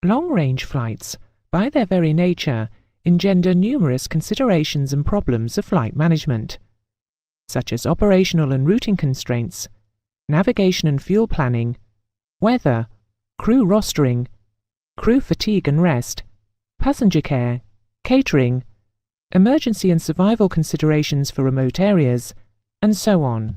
Long-range flights, by their very nature, engender numerous considerations and problems of flight management, such as operational and routing constraints, navigation and fuel planning, weather, crew rostering, crew fatigue and rest, passenger care, catering, emergency and survival considerations for remote areas, and so on.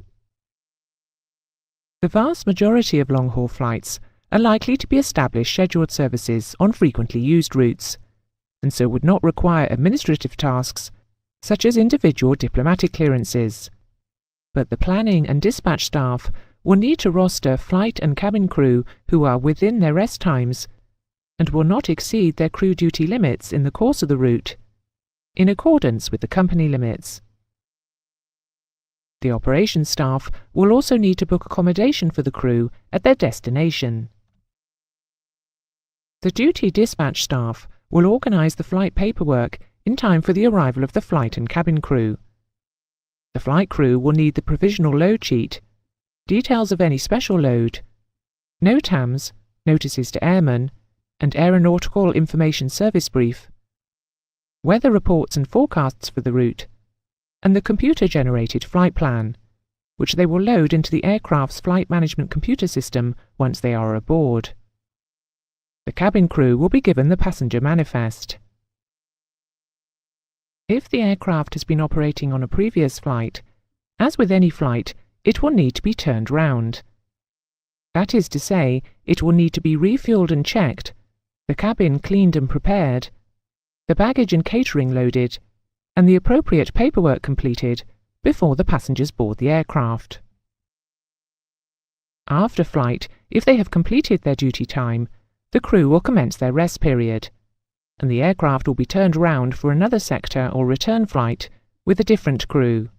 The vast majority of long-haul flights are likely to be established scheduled services on frequently used routes, and so would not require administrative tasks such as individual diplomatic clearances. But the planning and dispatch staff will need to roster flight and cabin crew who are within their rest times and will not exceed their crew duty limits in the course of the route, in accordance with the company limits. The operations staff will also need to book accommodation for the crew at their destination. The duty dispatch staff will organise the flight paperwork in time for the arrival of the flight and cabin crew. The flight crew will need the provisional load sheet, details of any special load, NOTAMs, notices to airmen, and aeronautical information service brief, weather reports and forecasts for the route, and the computer-generated flight plan, which they will load into the aircraft's flight management computer system once they are aboard. The cabin crew will be given the passenger manifest. If the aircraft has been operating on a previous flight, as with any flight, it will need to be turned round. That is to say, it will need to be refueled and checked, the cabin cleaned and prepared, the baggage and catering loaded, and the appropriate paperwork completed before the passengers board the aircraft. After flight, if they have completed their duty time, the crew will commence their rest period, and the aircraft will be turned round for another sector or return flight with a different crew.